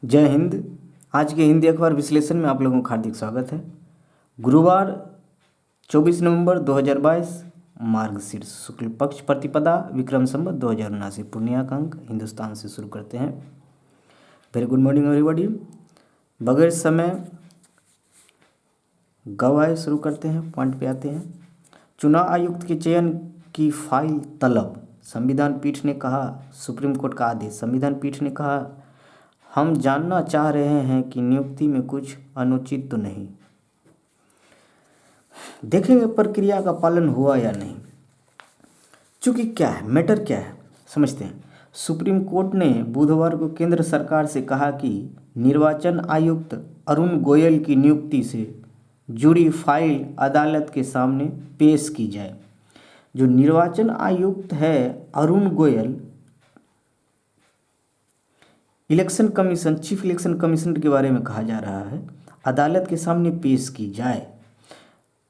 जय हिंद। आज के हिंदी अखबार विश्लेषण में आप लोगों का हार्दिक स्वागत है। गुरुवार 24 नवंबर 2022, मार्गशीर्ष शुक्ल पक्ष प्रतिपदा, विक्रम संवत 2079, पूर्णिया अंक। हिंदुस्तान से शुरू करते हैं। Very good morning everybody. बगैर समय गवाए शुरू करते हैं, पॉइंट पे आते हैं। चुनाव आयुक्त के चयन की फाइल तलब, संविधान पीठ ने कहा। सुप्रीम कोर्ट का आदेश, संविधान पीठ ने कहा हम जानना चाह रहे हैं कि नियुक्ति में कुछ अनुचित तो नहीं। देखेंगे प्रक्रिया का पालन हुआ या नहीं। चूंकि क्या है, मैटर क्या है, समझते हैं। सुप्रीम कोर्ट ने बुधवार को केंद्र सरकार से कहा कि निर्वाचन आयुक्त अरुण गोयल की नियुक्ति से जुड़ी फाइल अदालत के सामने पेश की जाए। जो निर्वाचन आयुक्त है Arun Goyal, election commission, chief election commissioner के बारे में कहा जा रहा है, अदालत के सामने पेश की जाए।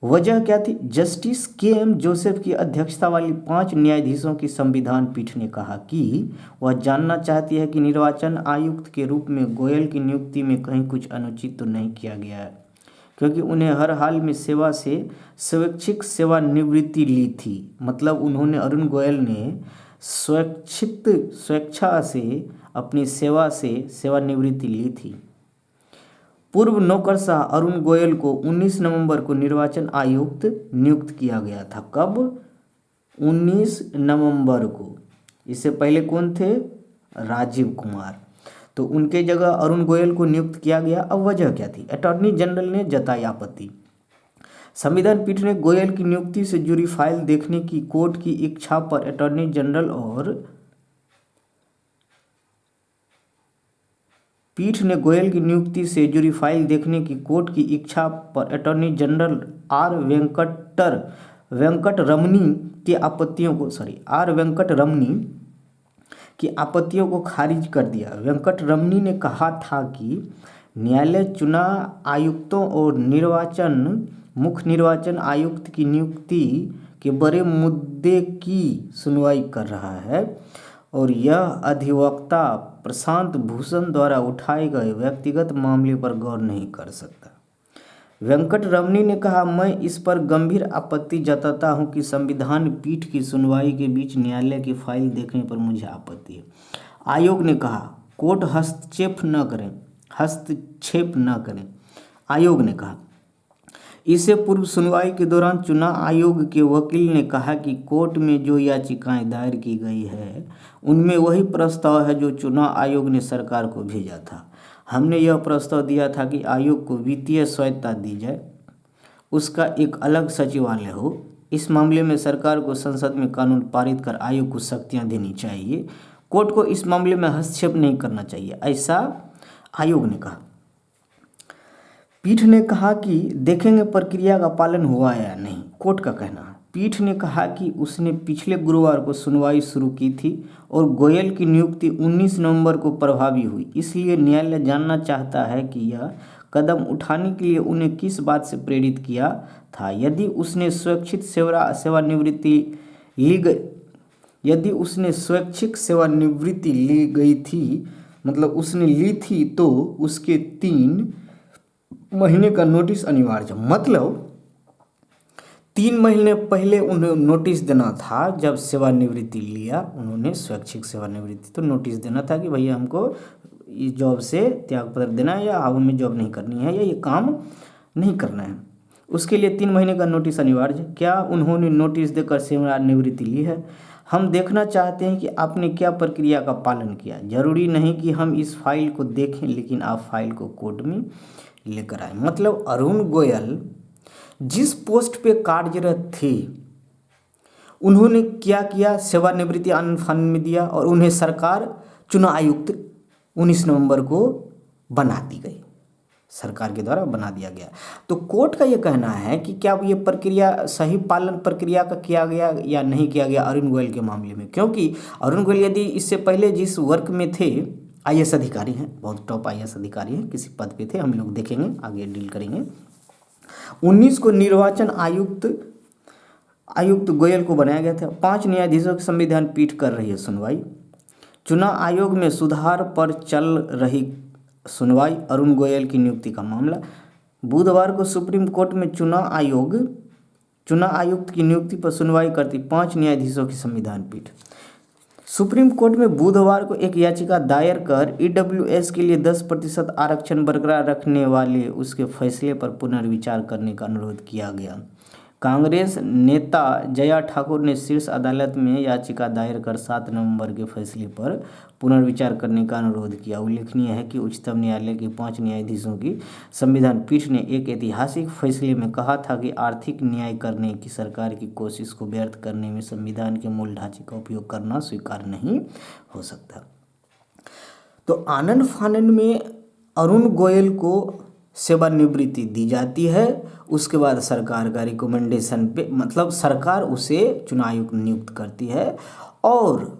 वजह क्या थी? Justice KM. जोसेफ की अध्यक्षता वाली 5 न्यायाधीशों की संविधान पीठ ने कहा कि वह जानना चाहती है कि निर्वाचन आयुक्त के रूप में गोयल की नियुक्ति में कहीं कुछ अनुचित तो नहीं किया गया है, क्योंकि उन्हें हर हाल में सेवा से स्वैच्छिक सेवानिवृत्ति ली थी। मतलब उन्होंने, अरुण गोयल ने स्वेच्छा से अपनी सेवा से सेवानिवृत्ति ली थी। पूर्व नौकरशाह अरुण गोयल को 19 नवंबर को निर्वाचन आयुक्त नियुक्त किया गया था। कब? 19 नवंबर को। इससे पहले कौन थे? राजीव कुमार। तो उनके जगह अरुण गोयल को नियुक्त किया गया। अब वजह क्या थी? अटॉर्नी जनरल ने जताई आपत्ति। संविधान पीठ ने गोयल की नियुक्ति से जुड़ी फाइल देखने की कोर्ट की इच्छा पर अटॉर्नी जनरल और पीठ ने गोयल की नियुक्ति से जुड़ी फाइल देखने की कोर्ट की इच्छा पर अटॉर्नी जनरल आर वेंकटरमणी की आपत्तियों को खारिज कर दिया। वेंकटरमणी ने कहा था कि न्यायालय चुनाव आयुक्तों और मुख्य निर्वाचन आयुक्त की नियुक्ति के बड़े मुद्दे की सुनवाई कर रहा है और यह अधिवक्ता प्रशांत भूषण द्वारा उठाए गए व्यक्तिगत मामले पर गौर नहीं कर सकता। वेंकटरमणी ने कहा, मैं इस पर गंभीर आपत्ति जताता हूं कि संविधान पीठ की सुनवाई के बीच न्यायालय की फाइल देखने पर मुझे आपत्ति है। आयोग ने कहा कोर्ट हस्तक्षेप न करें। आयोग ने कहा इससे पूर्व सुनवाई के दौरान चुनाव आयोग के वकील ने कहा कि कोर्ट में जो याचिकाएं दायर की गई है उनमें वही प्रस्ताव है जो चुनाव आयोग ने सरकार को भेजा था। हमने यह प्रस्ताव दिया था कि आयोग को वित्तीय स्वायत्तता दी जाए, उसका एक अलग सचिवालय हो। इस मामले में सरकार को संसद में कानून पारित कर आयोग को शक्तियाँ देनी चाहिए। कोर्ट को इस मामले में हस्तक्षेप नहीं करना चाहिए, ऐसा आयोग ने कहा। पीठ ने कहा कि देखेंगे प्रक्रिया का पालन हुआ या नहीं। कोर्ट का कहना है, पीठ ने कहा कि उसने पिछले गुरुवार को सुनवाई शुरू की थी और गोयल की नियुक्ति 19 नवंबर को प्रभावी हुई। इसलिए न्यायालय जानना चाहता है कि यह कदम उठाने के लिए उन्हें किस बात से प्रेरित किया था। यदि उसने स्वैच्छिक सेवानिवृत्ति ली गई थी, मतलब उसने ली थी, तो उसके 3 महीने का नोटिस अनिवार्य। मतलब 3 महीने पहले उन्हें नोटिस देना था। जब सेवानिवृत्ति लिया उन्होंने, स्वैच्छिक सेवानिवृत्ति, तो नोटिस देना था कि भैया हमको इस जॉब से त्यागपत्र देना है या हमें जॉब नहीं करनी है या ये काम नहीं करना है। उसके लिए 3 महीने का नोटिस अनिवार्य। क्या उन्होंने नोटिस देकर सेवानिवृत्ति ली है? हम देखना चाहते हैं कि आपने क्या प्रक्रिया का पालन किया। जरूरी नहीं कि हम इस फाइल को देखें, लेकिन आप फाइल को कोर्ट में लेकर आए। मतलब अरुण गोयल जिस पोस्ट पे कार्यरत थे उन्होंने क्या किया? सेवानिवृत्ति आनंद में दिया और उन्हें सरकार चुनाव आयुक्त 19 नवंबर को बना दी गई, सरकार के द्वारा बना दिया गया। तो कोर्ट का ये कहना है कि क्या ये प्रक्रिया, सही पालन प्रक्रिया का किया गया या नहीं किया गया अरुण गोयल के मामले में। क्योंकि अरुण गोयल यदि इससे पहले जिस वर्क में थे, IAS अधिकारी हैं, बहुत टॉप IAS अधिकारी हैं, किसी पद पे थे, हम लोग देखेंगे, आगे डील करेंगे। 19 को निर्वाचन आयुक्त गोयल को बनाया गया था। 5 न्यायाधीशों की संविधान पीठ कर रही है सुनवाई। चुनाव आयोग में सुधार पर चल रही सुनवाई अरुण गोयल की नियुक्ति का मामला। बुधवार को सुप्रीम कोर्ट में चुनाव आयुक्त की नियुक्ति पर सुनवाई करती 5 न्यायाधीशों की संविधान पीठ। सुप्रीम कोर्ट में बुधवार को एक याचिका दायर कर ईडब्ल्यूएस के लिए 10% आरक्षण बरकरार रखने वाले उसके फैसले पर पुनर्विचार करने का अनुरोध किया गया। कांग्रेस नेता जया ठाकुर ने शीर्ष अदालत में याचिका दायर कर 7 नवंबर के फैसले पर पुनर्विचार करने का अनुरोध किया। उल्लेखनीय है कि उच्चतम न्यायालय के 5 न्यायाधीशों की संविधान पीठ ने एक ऐतिहासिक फैसले में कहा था कि आर्थिक न्याय करने की सरकार की कोशिश को व्यर्थ करने में संविधान के मूल ढांचे का उपयोग करना स्वीकार नहीं हो सकता। तो आनन फानन में अरुण गोयल को सेवानिवृत्ति दी जाती है। उसके बाद सरकार का रिकमेंडेशन पे मतलब सरकार उसे चुनाव आयुक्त नियुक्त करती है और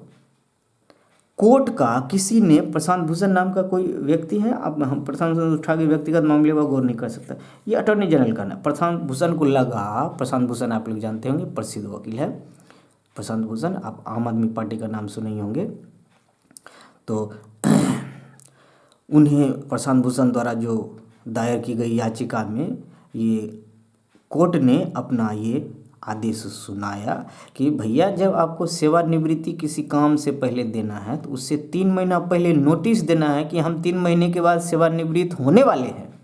कोर्ट का किसी ने प्रशांत भूषण नाम का कोई व्यक्ति है, अब हम प्रशांत भूषण उठा के व्यक्तिगत मामले पर गौर नहीं कर सकता, ये अटॉर्नी जनरल का ना प्रशांत भूषण को लगा। प्रशांत भूषण आप लोग जानते होंगे, प्रसिद्ध वकील है प्रशांत भूषण, आप आम आदमी पार्टी का नाम सुने ही होंगे। तो उन्हें प्रशांत भूषण द्वारा जो दायर की गई याचिका में ये कोर्ट ने अपना ये आदेश सुनाया कि भैया जब आपको सेवानिवृत्ति किसी काम से पहले देना है तो उससे 3 महीना पहले नोटिस देना है कि हम 3 महीने के बाद सेवानिवृत्त होने वाले हैं,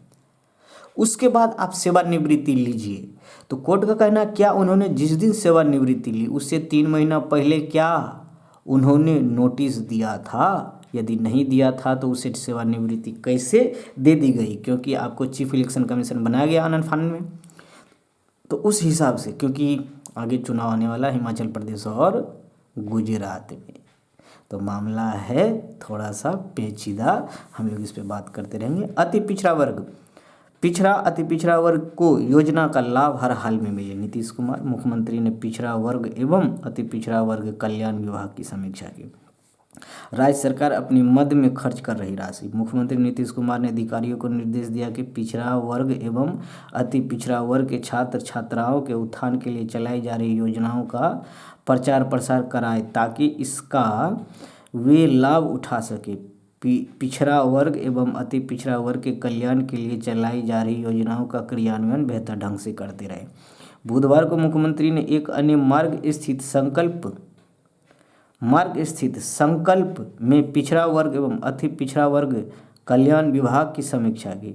उसके बाद आप सेवानिवृत्ति लीजिए। तो कोर्ट का कहना क्या उन्होंने जिस दिन सेवानिवृत्ति ली उससे 3 महीना पहले क्या उन्होंने नोटिस दिया था? यदि नहीं दिया था तो उसे सेवानिवृत्ति कैसे दे दी गई? क्योंकि आपको चीफ इलेक्शन कमीशन बनाया गया आनन फानन में, तो उस हिसाब से क्योंकि आगे चुनाव आने वाला हिमाचल प्रदेश और गुजरात में, तो मामला है थोड़ा सा पेचीदा, हम लोग इस पे बात करते रहेंगे। अति पिछड़ा वर्ग को योजना का लाभ हर हाल में मिले। नीतीश कुमार मुख्यमंत्री ने पिछड़ा वर्ग एवं अति पिछड़ा वर्ग कल्याण विभाग की समीक्षा की। राज्य सरकार अपनी मद में खर्च कर रही राशि। मुख्यमंत्री नीतीश कुमार ने अधिकारियों को निर्देश दिया कि पिछड़ा वर्ग एवं अति पिछड़ा वर्ग के छात्र छात्राओं के उत्थान के लिए चलाई जा रही योजनाओं का प्रचार प्रसार कराएं ताकि इसका वे लाभ उठा सके। पिछड़ा वर्ग एवं अति पिछड़ा वर्ग के कल्याण के लिए चलाई जा रही योजनाओं का क्रियान्वयन बेहतर ढंग से करते रहे। बुधवार को मुख्यमंत्री ने एक अन्य मार्ग स्थित संकल्प में पिछड़ा वर्ग एवं अति पिछड़ा वर्ग कल्याण विभाग की समीक्षा की।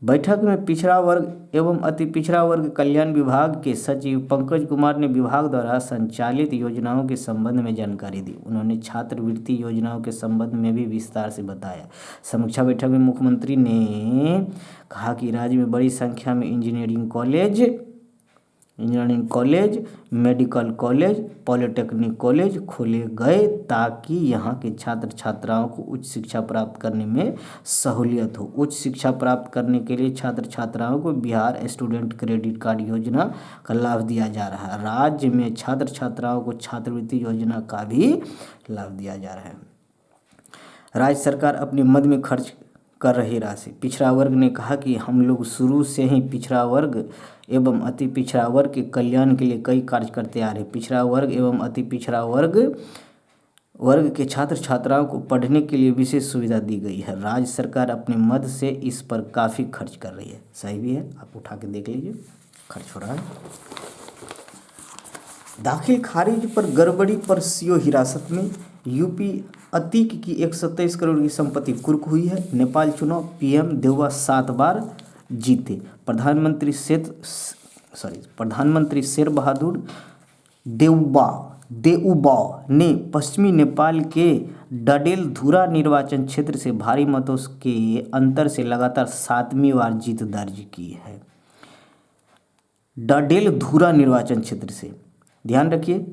बैठक में पिछड़ा वर्ग एवं अति पिछड़ा वर्ग कल्याण विभाग के सचिव पंकज कुमार ने विभाग द्वारा संचालित योजनाओं के संबंध में जानकारी दी। उन्होंने छात्रवृत्ति योजनाओं के संबंध में भी विस्तार से बताया। समीक्षा बैठक में मुख्यमंत्री ने कहा कि राज्य में बड़ी संख्या में engineering college, medical college, polytechnic college खोले गए ताकि यहाँ के छात्र छात्राओं को उच्च शिक्षा प्राप्त करने में सहूलियत हो। उच्च शिक्षा प्राप्त करने के लिए छात्र छात्राओं को बिहार स्टूडेंट क्रेडिट कार्ड योजना का लाभ दिया जा रहा है। राज्य में छात्र छात्राओं को छात्रवृत्ति योजना का भी लाभ दिया जा रहा है। राज्य सरकार अपनी मद में खर्च कर रही राशि। पिछड़ा वर्ग ने कहा कि हम लोग शुरू से ही पिछड़ा वर्ग एवं अति पिछड़ा वर्ग के कल्याण के लिए कई कार्य करते आ रहे। पिछड़ा वर्ग एवं अति पिछड़ा वर्ग के छात्र छात्राओं को पढ़ने के लिए विशेष सुविधा दी गई है। राज्य सरकार अपने मद से इस पर काफ़ी खर्च कर रही है। सही भी है, आप उठा के देख लीजिए, खर्च हो रहा है। दाखिल खारिज पर गड़बड़ी पर सीओ हिरासत में। यूपी अतीक की 127 करोड़ की संपत्ति कुर्क हुई है। नेपाल चुनाव, पीएम देउबा 7 बार जीते। प्रधानमंत्री शेर बहादुर देउबा ने पश्चिमी नेपाल के डडेलधुरा निर्वाचन क्षेत्र से भारी मतों के अंतर से लगातार 7वीं बार जीत दर्ज की है। डडेलधुरा निर्वाचन क्षेत्र से ध्यान रखिए।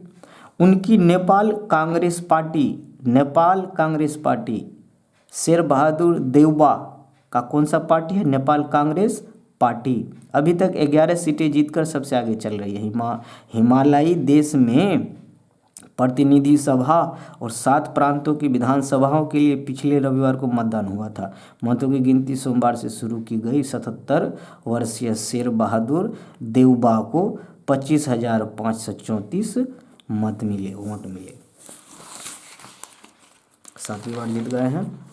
उनकी नेपाल कांग्रेस पार्टी शेर बहादुर देउबा का कौन सा पार्टी है? नेपाल कांग्रेस पार्टी अभी तक 11 सीटें जीतकर सबसे आगे चल रही है। हिमालयी देश में प्रतिनिधि सभा और 7 प्रांतों की विधानसभाओं के लिए पिछले रविवार को मतदान हुआ था। मतों की गिनती सोमवार से शुरू की गई। 77 वर्षीय शेर बहादुर देउबा को 25,534 वोट मिले। 7वीं बार जीत गए हैं।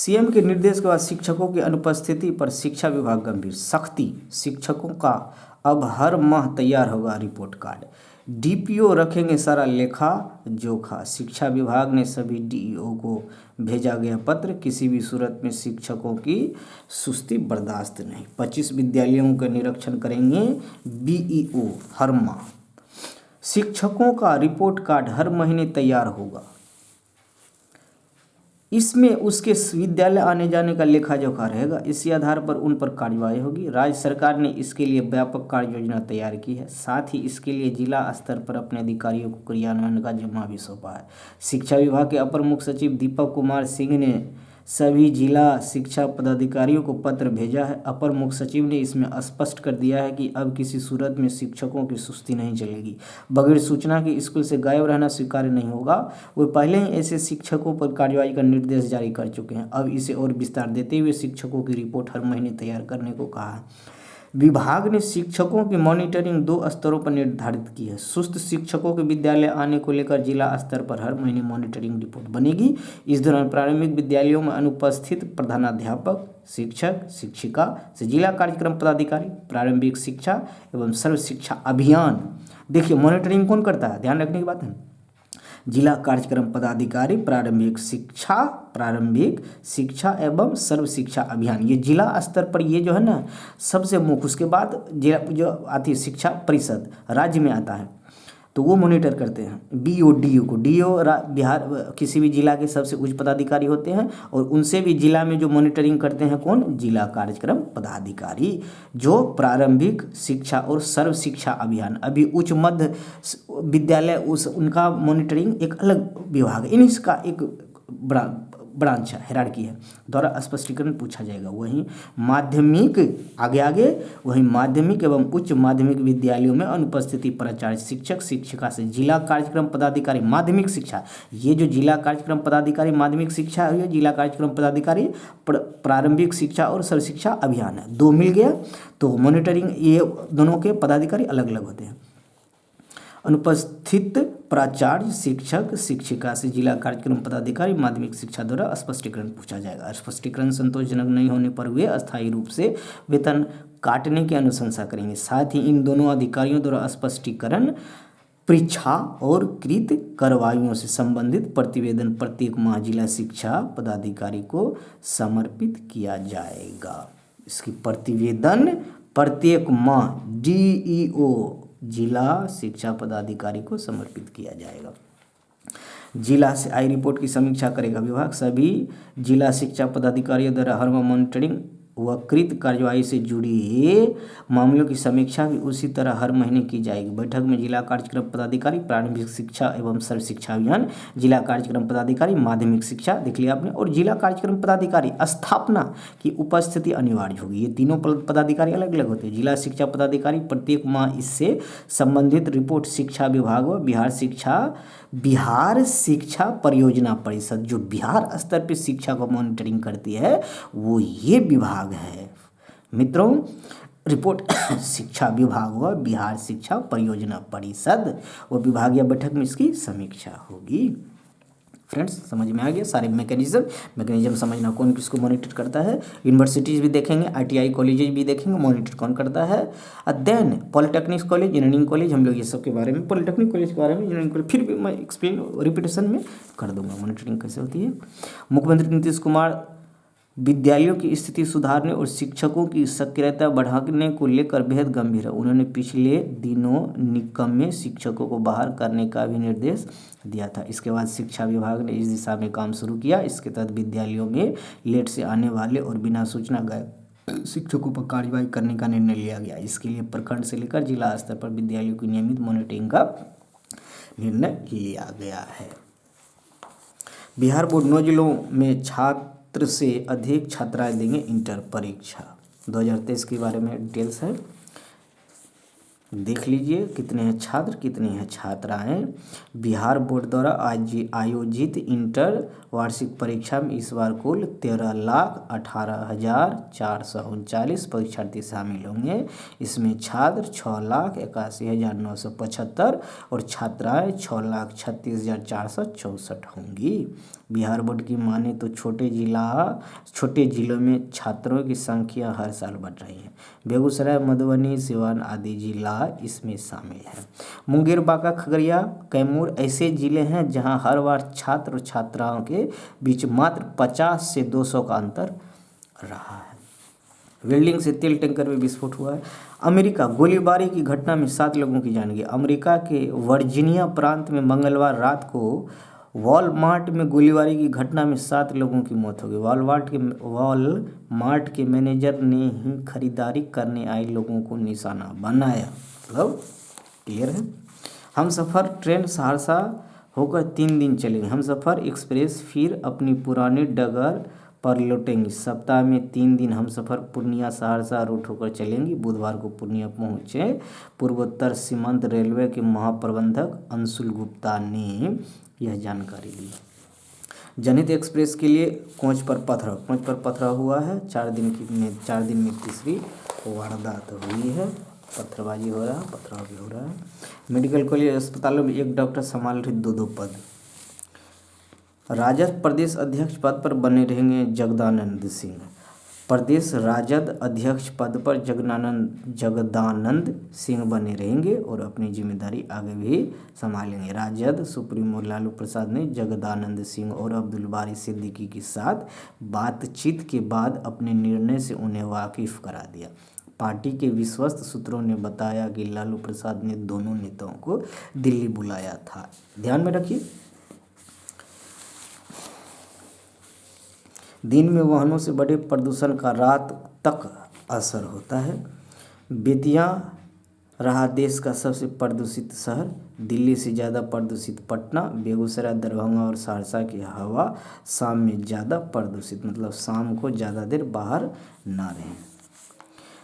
सीएम के निर्देश के बाद शिक्षकों की अनुपस्थिति पर शिक्षा विभाग गंभीर, सख्ती, शिक्षकों का अब हर माह तैयार होगा रिपोर्ट कार्ड, डीपीओ रखेंगे सारा लेखा जोखा। शिक्षा विभाग ने सभी डीईओ को भेजा गया पत्र, किसी भी सूरत में शिक्षकों की सुस्ती बर्दाश्त नहीं। 25 विद्यालयों का निरीक्षण करेंगे बीईओ हर माह। शिक्षकों का रिपोर्ट कार्ड हर महीने तैयार होगा, इसमें उसके विद्यालय आने जाने का लेखा जोखा रहेगा, इसी आधार पर उन पर कार्यवाही होगी। राज्य सरकार ने इसके लिए व्यापक कार्य योजना तैयार की है, साथ ही इसके लिए जिला स्तर पर अपने अधिकारियों को क्रियान्वयन का जिम्मा भी सौंपा है। शिक्षा विभाग के अपर मुख्य सचिव दीपक कुमार सिंह ने सभी जिला शिक्षा पदाधिकारियों को पत्र भेजा है। अपर मुख्य सचिव ने इसमें स्पष्ट कर दिया है कि अब किसी सूरत में शिक्षकों की सुस्ती नहीं चलेगी, बगैर सूचना के स्कूल से गायब रहना स्वीकार्य नहीं होगा। वे पहले ही ऐसे शिक्षकों पर कार्रवाई का निर्देश जारी कर चुके हैं, अब इसे और विस्तार देते हुए शिक्षकों की रिपोर्ट हर महीने तैयार करने को कहा है। विभाग ने शिक्षकों की मॉनिटरिंग 2 स्तरों पर निर्धारित की है। सुस्त शिक्षकों के विद्यालय आने को लेकर जिला स्तर पर हर महीने मॉनिटरिंग रिपोर्ट बनेगी। इस दौरान प्रारंभिक विद्यालयों में अनुपस्थित प्रधानाध्यापक, शिक्षक, शिक्षिका से जिला कार्यक्रम पदाधिकारी, प्रारंभिक शिक्षा एवं सर्व शिक्षा अभियान। देखिए मॉनिटरिंग कौन करता है, ध्यान रखने की बात है। जिला कार्यक्रम पदाधिकारी, प्रारंभिक शिक्षा एवं सर्व शिक्षा अभियान, ये जिला स्तर पर ये जो है ना सबसे मुख्य। उसके बाद जिला जो आती है शिक्षा परिषद राज्य में आता है, तो वो मॉनिटर करते हैं। बीओ डीओ को, डीओ बिहार किसी भी जिला के सबसे उच्च पदाधिकारी होते हैं, और उनसे भी जिला में जो मॉनिटरिंग करते हैं कौन, जिला कार्यक्रम पदाधिकारी। जो प्रारंभिक शिक्षा और सर्व शिक्षा अभियान, अभी उच्च मध्य विद्यालय उनका मॉनिटरिंग एक अलग विभाग है, इन्हीं का एक ब्रांच है, हायरार्की है, द्वारा स्पष्टीकरण पूछा जाएगा। वहीं माध्यमिक आगे वहीं माध्यमिक एवं उच्च माध्यमिक विद्यालयों में अनुपस्थिति प्राचार्य, शिक्षक, शिक्षिका से जिला कार्यक्रम पदाधिकारी माध्यमिक शिक्षा, ये जो जिला कार्यक्रम पदाधिकारी माध्यमिक शिक्षा है, जिला कार्यक्रम पदाधिकारी प्रारंभिक शिक्षा और सर्व शिक्षा अभियान है, 2 मिल गया। तो मॉनिटरिंग ये दोनों के पदाधिकारी अलग अलग होते हैं। अनुपस्थित प्राचार्य, शिक्षक, शिक्षिका से जिला कार्यक्रम पदाधिकारी माध्यमिक शिक्षा द्वारा स्पष्टीकरण पूछा जाएगा। स्पष्टीकरण संतोषजनक नहीं होने पर वे अस्थायी रूप से वेतन काटने की अनुशंसा करेंगे। साथ ही इन दोनों अधिकारियों द्वारा स्पष्टीकरण, परीक्षा और कृत कार्रवाइयों से संबंधित प्रतिवेदन प्रत्येक माह जिला शिक्षा पदाधिकारी को समर्पित किया जाएगा। इसकी प्रतिवेदन प्रत्येक माह डीईओ जिला शिक्षा पदाधिकारी को समर्पित किया जाएगा। जिला से आई रिपोर्ट की समीक्षा करेगा विभाग। सभी जिला शिक्षा पदाधिकारियों द्वारा हर मॉनिटरिंग व कृत कार्यवाही से जुड़ी मामलों की समीक्षा भी उसी तरह हर महीने की जाएगी। बैठक में जिला कार्यक्रम पदाधिकारी प्रारंभिक शिक्षा एवं सर्व शिक्षा अभियान, जिला कार्यक्रम पदाधिकारी माध्यमिक शिक्षा देख लिया आपने, और जिला कार्यक्रम पदाधिकारी स्थापना की उपस्थिति अनिवार्य होगी। ये तीनों पदाधिकारी अलग अलग होते हैं। जिला शिक्षा पदाधिकारी प्रत्येक माह इससे संबंधित रिपोर्ट शिक्षा विभाग व बिहार शिक्षा परियोजना परिषद, जो बिहार स्तर पर शिक्षा को मॉनिटरिंग करती है, वो ये विभाग है मित्रों। रिपोर्ट शिक्षा विभाग व बिहार शिक्षा परियोजना परिषद व विभागीय बैठक में इसकी समीक्षा होगी। फ्रेंड्स समझ में आ गया सारे मैकेनिज्म समझना, कौन किसको मॉनिटर करता है। यूनिवर्सिटीज़ भी देखेंगे, आईटीआई कॉलेजेज भी देखेंगे, मॉनिटर कौन करता है। Then polytechnic college, engineering college, हम लोग ये सब के बारे में, पॉलिटेक्निक कॉलेज के बारे में, इंजीनियरिंग कॉलेज फिर भी मैं एक्सप्लेन रिपीटेशन में कर दूंगा मॉनिटरिंग कैसे होती है। मुख्यमंत्री नीतीश कुमार विद्यालयों की स्थिति सुधारने और शिक्षकों की सक्रियता बढ़ाने को लेकर बेहद गंभीर है। उन्होंने पिछले दिनों निकम्मे शिक्षकों को बाहर करने का भी निर्देश दिया था। इसके बाद शिक्षा विभाग ने इस दिशा में काम शुरू किया। इसके तहत विद्यालयों में लेट से आने वाले और बिना सूचना गए शिक्षकों पर कार्रवाई करने का निर्णय लिया गया। इसके लिए प्रखंड से लेकर जिला स्तर पर विद्यालयों की नियमित मॉनिटरिंग का निर्णय लिया गया है। बिहार बोर्ड 9 जिलों में छात्र से अधिक छात्राएं देंगे इंटर परीक्षा। 2023 के बारे में डिटेल्स है, देख लीजिए कितने हैं छात्र, कितनी हैं छात्राएं। बिहार बोर्ड द्वारा आयोजित इंटर वार्षिक परीक्षा में इस बार कुल 13,18,439 परीक्षार्थी शामिल होंगे। इसमें छात्र 6,81,975 और छात्राएं 6,36,464 होंगी। बिहार बोर्ड की माने तो छोटे जिलों में छात्रों की संख्या हर साल बढ़ रही है। बेगूसराय, मधुबनी, सिवान आदि जिला इसमें शामिल है। मुंगेर, बांका, खगड़िया, कैमूर ऐसे जिले हैं जहां हर बार छात्र और छात्राओं के बीच मात्र 50 से 200 का अंतर रहा है। वेल्डिंग से तेल टैंकर में विस्फोट हुआ है। अमेरिका, गोलीबारी की घटना में 7 लोगों की जान गई। अमेरिका के वर्जीनिया प्रांत में मंगलवार रात को वॉलमार्ट में गोलीबारी की घटना में 7 लोगों की मौत हो गई। वॉलमार्ट के मैनेजर ने ही खरीदारी करने आए लोगों को निशाना बनाया। मतलब क्लियर है। हमसफ़र ट्रेन सहरसा होकर 3 दिन चलेगी। हमसफ़र एक्सप्रेस फिर अपनी पुरानी डगर पर लौटेंगी। सप्ताह में 3 दिन हमसफ़र पूर्णिया सहरसा रूट होकर चलेंगी। बुधवार को पूर्णिया पहुँचे पूर्वोत्तर सीमांत रेलवे के महाप्रबंधक अंशुल गुप्ता ने यह जानकारी दी। जनहित एक्सप्रेस के लिए कोच पर पथराव हुआ है। 4 दिन में तीसरी वारदात हुई है। पत्थरबाजी हो रहा है, पथराव भी हो रहा है। मेडिकल कॉलेज अस्पतालों में एक डॉक्टर संभाल रहे 2 पद। राजद प्रदेश अध्यक्ष पद पर बने रहेंगे जगदानंद सिंह। प्रदेश राजद अध्यक्ष पद पर जगदानंद सिंह बने रहेंगे और अपनी जिम्मेदारी आगे भी संभालेंगे। राजद सुप्रीमो लालू प्रसाद ने जगदानंद सिंह और अब्दुल बारी सिद्दीकी के साथ बातचीत के बाद अपने निर्णय से उन्हें वाकिफ करा दिया। पार्टी के विश्वस्त सूत्रों ने बताया कि लालू प्रसाद ने दोनों नेताओं को दिल्ली बुलाया था। ध्यान में रखिए, दिन में वाहनों से बड़े प्रदूषण का रात तक असर होता है। बेतिया रहा देश का सबसे प्रदूषित शहर। दिल्ली से ज़्यादा प्रदूषित पटना, बेगूसराय, दरभंगा और सहरसा की हवा शाम में ज़्यादा प्रदूषित, मतलब शाम को ज़्यादा देर बाहर ना रहें।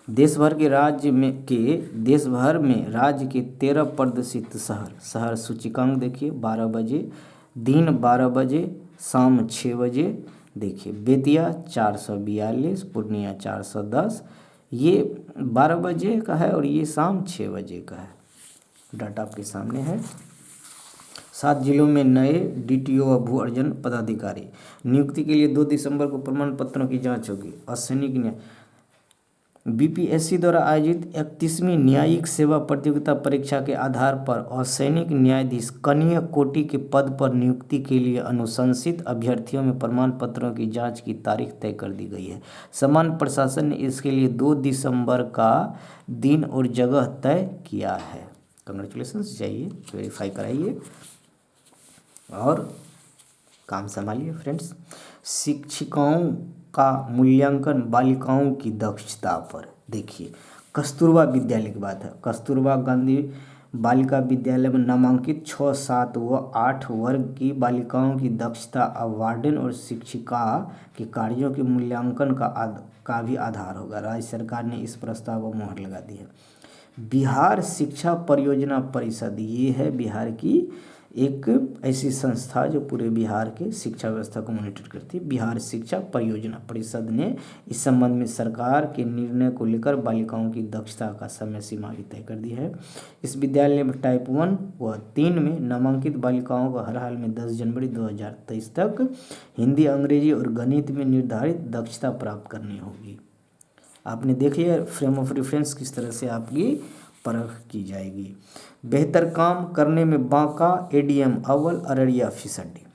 देश भर में राज्य के 13 प्रदूषित शहर सूचकांक देखिए। 12 बजे, दिन 12 बजे, शाम 6 बजे। देखिए बेतिया 442, पूर्णिया 410, ये 12 बजे का है और ये शाम 6 बजे का है। डाटा आपके सामने है। 7 जिलों में नए DTO व भू अर्जन पदाधिकारी नियुक्ति के लिए 2 दिसंबर को प्रमाण पत्रों की जांच होगी। असैनिक न्याय BPSC द्वारा आयोजित 31वीं न्यायिक सेवा प्रतियोगिता परीक्षा के आधार पर असैनिक न्यायाधीश कनीय कोटि के पद पर नियुक्ति के लिए अनुशंसित अभ्यर्थियों में प्रमाण पत्रों की जांच की तारीख तय कर दी गई है। समान प्रशासन ने इसके लिए 2 दिसंबर का दिन और जगह तय किया है। कंग्रेचुलेशंस, जाइए वेरीफाई कराइए और काम संभालिए फ्रेंड्स। शिक्षिकाओं का मूल्यांकन बालिकाओं की दक्षता पर। देखिए कस्तूरबा विद्यालय की बात है। कस्तूरबा गांधी बालिका विद्यालय में नामांकित 6, 7 व 8 वर्ग की बालिकाओं की दक्षता अब वार्डन और शिक्षिका के कार्यों के मूल्यांकन का भी आधार होगा। राज्य सरकार ने इस प्रस्ताव को मुहर लगा दी है। बिहार शिक्षा परियोजना परिषद, ये है बिहार की एक ऐसी संस्था जो पूरे बिहार के शिक्षा व्यवस्था को मॉनिटर करती है। बिहार शिक्षा परियोजना परिषद ने इस संबंध में सरकार के निर्णय को लेकर बालिकाओं की दक्षता का समय सीमा भी तय कर दी है। इस विद्यालय में टाइप 1 व 3 में नामांकित बालिकाओं को हर हाल में 10 जनवरी 2023 तक हिंदी, अंग्रेजी और गणित में निर्धारित दक्षता प्राप्त करनी होगी। आपने देख लिया फ्रेम ऑफ रेफरेंस किस तरह से आपकी परख की जाएगी। बेहतर काम करने में बांका ADM अव्वल, अररिया फीसदी।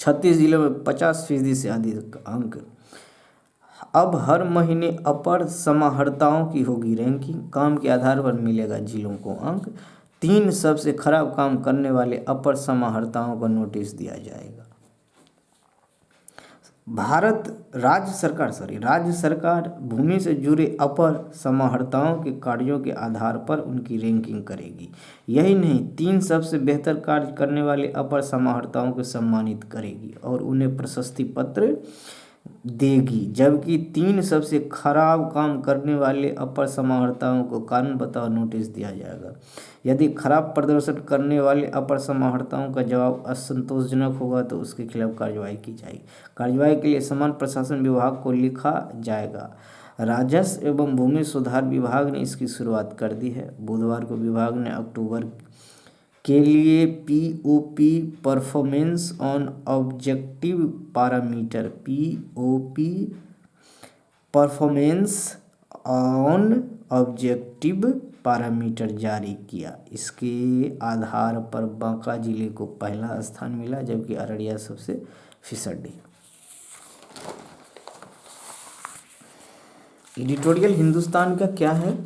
36 जिलों में 50% से अधिक अंक। अब हर महीने अपर समाहर्ताओं की होगी रैंकिंग। काम के आधार पर मिलेगा जिलों को अंक। 3 सबसे खराब काम करने वाले अपर समाहर्ताओं को नोटिस दिया जाएगा। राज्य सरकार भूमि से जुड़े अपर समाहर्ताओं के कार्यों के आधार पर उनकी रैंकिंग करेगी। यही नहीं, 3 सबसे बेहतर कार्य करने वाले अपर समाहर्ताओं को सम्मानित करेगी और उन्हें प्रशस्ति पत्र देगी, जबकि 3 सबसे खराब काम करने वाले अपर समाहर्ताओं को कारण बताओ नोटिस दिया जाएगा। यदि खराब प्रदर्शन करने वाले अपर समाहर्ताओं का जवाब असंतोषजनक होगा तो उसके खिलाफ कार्रवाई की जाएगी। कार्रवाई के लिए समान प्रशासन विभाग को लिखा जाएगा। राजस्व एवं भूमि सुधार विभाग ने इसकी शुरुआत कर दी है। बुधवार को विभाग ने अक्टूबर के लिए POP performance on objective parameter, POP performance on objective parameter जारी किया। इसके आधार पर बांका जिले को पहला स्थान मिला, जबकि अररिया सबसे फिसड्डी। एडिटोरियल हिंदुस्तान का क्या है,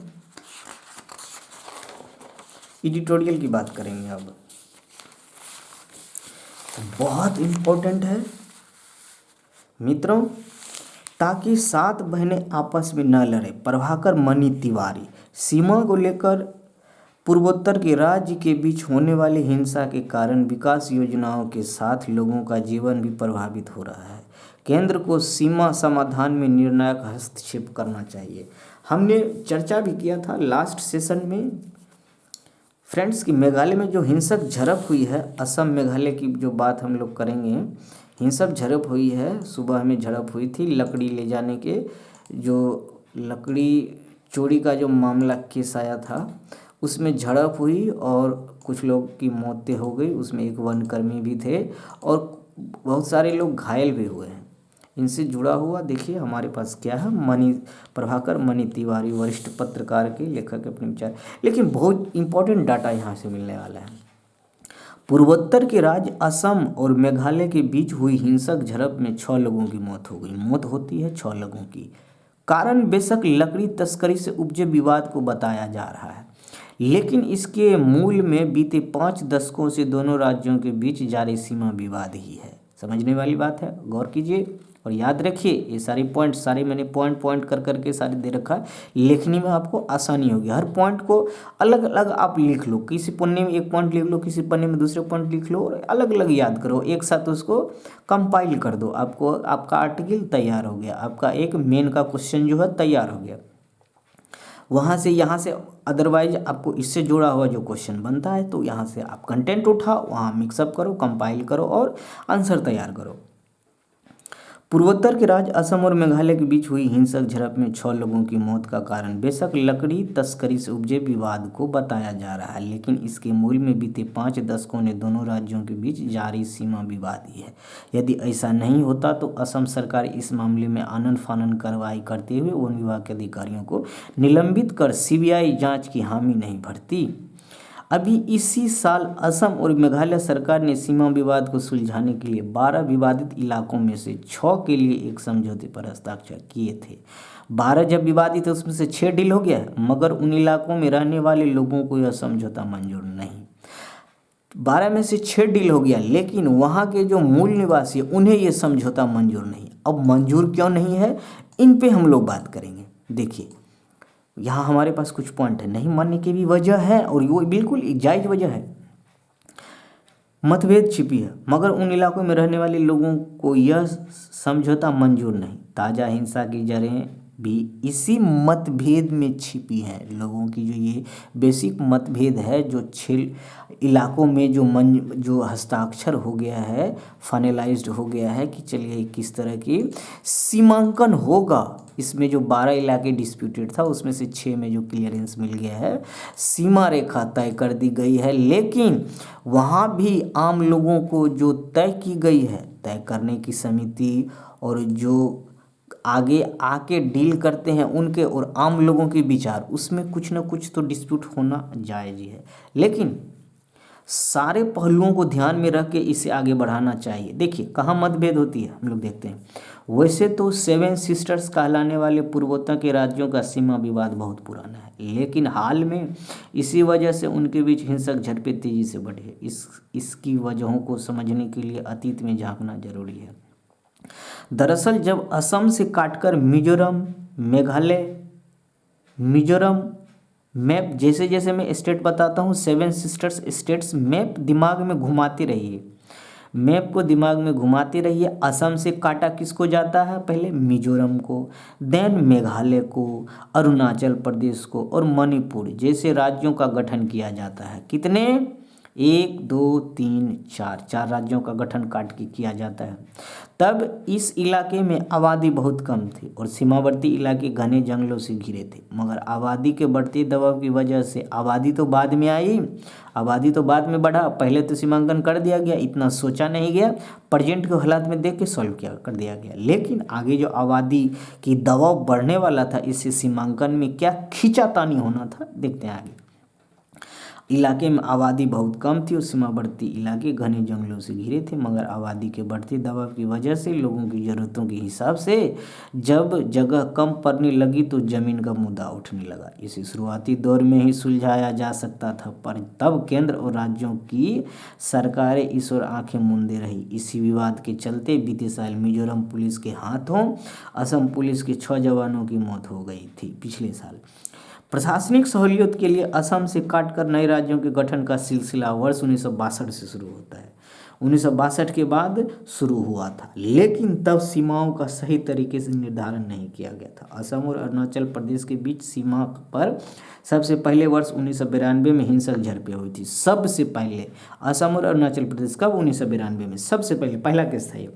एडिटोरियल की बात करेंगे अब। बहुत इम्पोर्टेंट है मित्रों। ताकि 7 बहनें आपस में न लड़े, प्रभाकर मणि तिवारी। सीमा को लेकर पूर्वोत्तर के राज्य के बीच होने वाली हिंसा के कारण विकास योजनाओं के साथ लोगों का जीवन भी प्रभावित हो रहा है। केंद्र को सीमा समाधान में निर्णायक हस्तक्षेप करना चाहिए। हमने चर्चा भी किया था लास्ट सेशन में फ्रेंड्स कि मेघालय में जो हिंसक झड़प हुई है, असम मेघालय की जो बात हम लोग करेंगे, हिंसक झड़प हुई है। सुबह में झड़प हुई थी, लकड़ी ले जाने के जो लकड़ी चोरी का जो मामला केस आया था, उसमें झड़प हुई और कुछ लोग की मौतें हो गई। उसमें एक वनकर्मी भी थे और बहुत सारे लोग घायल भी हुए हैं। इनसे जुड़ा हुआ देखिए हमारे पास क्या है, प्रभाकर मणि तिवारी, वरिष्ठ पत्रकार के लेखक अपने विचार। लेकिन बहुत इंपॉर्टेंट डाटा यहाँ से मिलने वाला है। पूर्वोत्तर के राज्य असम और मेघालय के बीच हुई हिंसक झड़प में 6 लोगों की मौत हो गई। मौत होती है 6 लोगों की। कारण बेशक लकड़ी तस्करी से उपजे विवाद को बताया जा रहा है, लेकिन इसके मूल में बीते 5 दशकों से दोनों राज्यों के बीच जारी सीमा विवाद ही है। समझने वाली बात है, गौर कीजिए और याद रखिए। ये सारे पॉइंट सारे मैंने पॉइंट कर करके सारे दे रखा है, लिखने में आपको आसानी होगी। हर पॉइंट को अलग अलग आप लिख लो, किसी पन्ने में एक पॉइंट लिख लो, किसी पन्ने में दूसरे पॉइंट लिख लो और अलग अलग याद करो, एक साथ उसको कंपाइल कर दो। आपको आपका आर्टिकल तैयार हो गया, आपका एक मेन का क्वेश्चन जो है तैयार हो गया। वहाँ से यहाँ से अदरवाइज आपको इससे जुड़ा हुआ जो क्वेश्चन बनता है, तो यहाँ से आप कंटेंट उठाओ, वहाँ मिक्सअप करो, कंपाइल करो और आंसर तैयार करो। पूर्वोत्तर के राज्य असम और मेघालय के बीच हुई हिंसक झड़प में 6 लोगों की मौत का कारण बेशक लकड़ी तस्करी से उपजे विवाद को बताया जा रहा है, लेकिन इसके मूल में बीते 5 दशकों ने दोनों राज्यों के बीच जारी सीमा विवाद ही है। यदि ऐसा नहीं होता तो असम सरकार इस मामले में आनन फानन कार्रवाई करते हुए वन विभाग के अधिकारियों को निलंबित कर सीबीआई जाँच की हामी नहीं भरती। अभी इसी साल असम और मेघालय सरकार ने सीमा विवाद को सुलझाने के लिए 12 विवादित इलाकों में से 6 के लिए एक समझौते पर हस्ताक्षर किए थे। 12 जब विवादित है उसमें से 6 डील हो गया है, मगर उन इलाकों में रहने वाले लोगों को यह समझौता मंजूर नहीं। 12 में से 6 डील हो गया, लेकिन वहाँ के जो मूल निवासी उन्हें यह समझौता मंजूर नहीं। अब मंजूर क्यों नहीं है, इन पे हम लोग बात करेंगे। देखिए यहाँ हमारे पास कुछ पॉइंट है, नहीं मानने की भी वजह है और वो बिल्कुल जायज वजह है। मतभेद छिपी है, मगर उन इलाकों में रहने वाले लोगों को यह समझौता मंजूर नहीं। ताज़ा हिंसा की जड़ें भी इसी मतभेद में छिपी हैं। लोगों की जो ये बेसिक मतभेद है, जो 6 इलाकों में जो हस्ताक्षर हो गया है, फाइनलाइज्ड हो गया है कि चलिए किस तरह की सीमांकन होगा। इसमें जो 12 इलाके डिस्प्यूटेड था उसमें से 6 में जो क्लियरेंस मिल गया है, सीमा रेखा तय कर दी गई है। लेकिन वहाँ भी आम लोगों को जो तय की गई है, तय करने की समिति और जो आगे आके डील करते हैं उनके और आम लोगों के विचार, उसमें कुछ ना कुछ तो डिस्प्यूट होना जायज़ ही है। लेकिन सारे पहलुओं को ध्यान में रख के इसे आगे बढ़ाना चाहिए। देखिए कहाँ मतभेद होती है, हम लोग देखते हैं। वैसे तो 7 सिस्टर्स कहलाने वाले पूर्वोत्तर के राज्यों का सीमा विवाद बहुत पुराना है, लेकिन हाल में इसी वजह से उनके बीच हिंसक झड़पें तेजी से बढ़ी है। इसकी वजहों को समझने के लिए अतीत में झांकना जरूरी है। दरअसल जब असम से काटकर मिजोरम मैप, जैसे जैसे मैं स्टेट बताता हूँ 7 सिस्टर्स स्टेट्स मैप दिमाग में घुमाते रहिए, मैप को दिमाग में घुमाते रहिए। असम से काटा किसको जाता है, पहले मिजोरम को, देन मेघालय को, अरुणाचल प्रदेश को और मणिपुर जैसे राज्यों का गठन किया जाता है। कितने, 1 2 3 4 4 राज्यों का गठन काट के किया जाता है। तब इस इलाके में आबादी बहुत कम थी और सीमावर्ती इलाके घने जंगलों से घिरे थे, मगर आबादी के बढ़ते दबाव की वजह से आबादी तो बाद में आई, आबादी तो बाद में बढ़ा, पहले तो सीमांकन कर दिया गया, इतना सोचा नहीं गया, प्रेजेंट के हालात में देख के सॉल्व किया कर दिया गया। लेकिन आगे जो आबादी की दबाव बढ़ने वाला था, इससे सीमांकन में क्या खींचातानी होना था, देखते हैं आगे। इलाके में आबादी बहुत कम थी और सीमावर्ती इलाके घने जंगलों से घिरे थे, मगर आबादी के बढ़ते दबाव की वजह से लोगों की ज़रूरतों के हिसाब से जब जगह कम पड़ने लगी तो ज़मीन का मुद्दा उठने लगा। इसे शुरुआती दौर में ही सुलझाया जा सकता था, पर तब केंद्र और राज्यों की सरकारें इस ओर आंखें मूंदे रही। इसी विवाद के चलते बीते साल मिजोरम पुलिस के हाथों असम पुलिस के 6 जवानों की मौत हो गई थी। पिछले साल प्रशासनिक सहूलियत के लिए असम से काटकर नए राज्यों के गठन का सिलसिला वर्ष 1962 से शुरू होता है। 1962 के बाद शुरू हुआ था, लेकिन तब सीमाओं का सही तरीके से निर्धारण नहीं किया गया था। असम और अरुणाचल प्रदेश के बीच सीमा पर सबसे पहले वर्ष 1992 में हिंसक झड़पें हुई थी। सबसे पहले असम और अरुणाचल प्रदेश कब? 1992 में सबसे पहले पहला केस था ये।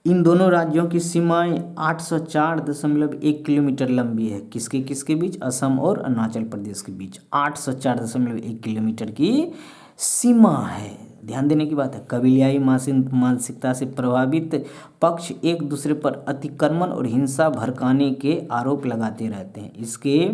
इन दोनों राज्यों की सीमाएं 804.1 किलोमीटर लंबी है। किसके किसके बीच? असम और अरुणाचल प्रदेश के बीच 804.1 किलोमीटर की सीमा है। ध्यान देने की बात है। कबीलाई मानसिकता से प्रभावित पक्ष एक दूसरे पर अतिक्रमण और हिंसा भड़काने के आरोप लगाते रहते हैं। इसके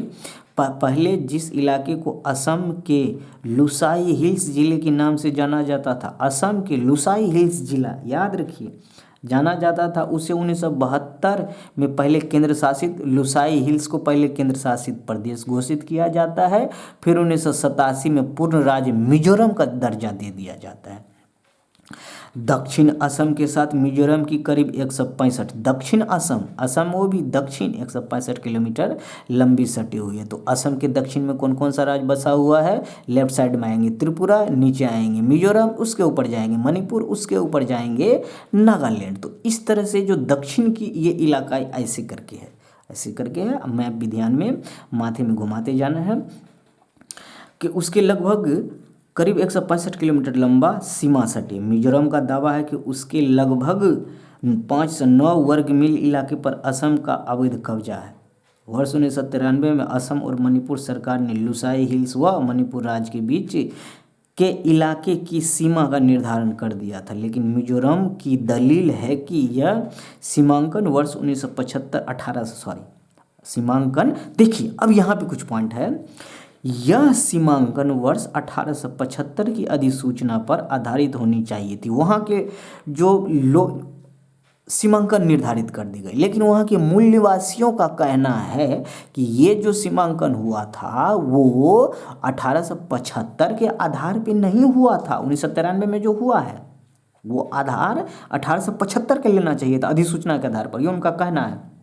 पहले जिस इलाके को असम के लुसाई हिल्स जिले के नाम से जाना जाता था, असम के लुसाई हिल्स जिला याद रखिए जाना जाता था, उसे 1972 में पहले केंद्र शासित लुसाई हिल्स को पहले केंद्र शासित प्रदेश घोषित किया जाता है। फिर 1987 में पूर्ण राज्य मिजोरम का दर्जा दे दिया जाता है। दक्षिण असम के साथ मिजोरम की करीब 165 दक्षिण असम वो भी दक्षिण 165 किलोमीटर लंबी सटी हुई है। तो असम के दक्षिण में कौन कौन सा राज्य बसा हुआ है? लेफ्ट साइड में आएंगे त्रिपुरा, नीचे आएंगे मिजोरम, उसके ऊपर जाएंगे मणिपुर, उसके ऊपर जाएंगे नागालैंड। तो इस तरह से जो दक्षिण की ये इलाका ऐसे करके है, ऐसे करके है। मैप भी ध्यान में माथे में घुमाते जाना है कि उसके लगभग करीब 165 किलोमीटर लंबा सीमा सटी। मिजोरम का दावा है कि उसके लगभग 5 से 9 वर्ग मील इलाके पर असम का अवैध कब्जा है। वर्ष 1993 में असम और मणिपुर सरकार ने लुसाई हिल्स व मणिपुर राज्य के बीच के इलाके की सीमा का निर्धारण कर दिया था, लेकिन मिजोरम की दलील है कि यह सीमांकन वर्ष 1975 सीमांकन देखिए। अब यहाँ पे कुछ पॉइंट है। यह सीमांकन वर्ष 1875 की अधिसूचना पर आधारित होनी चाहिए थी। वहाँ के जो लोग सीमांकन निर्धारित कर दी गई, लेकिन वहाँ के मूल निवासियों का कहना है कि ये जो सीमांकन हुआ था वो 1875 के आधार पे नहीं हुआ था। 1993 में जो हुआ है वो आधार 1875 का लेना चाहिए था अधिसूचना के आधार पर, ये उनका कहना है।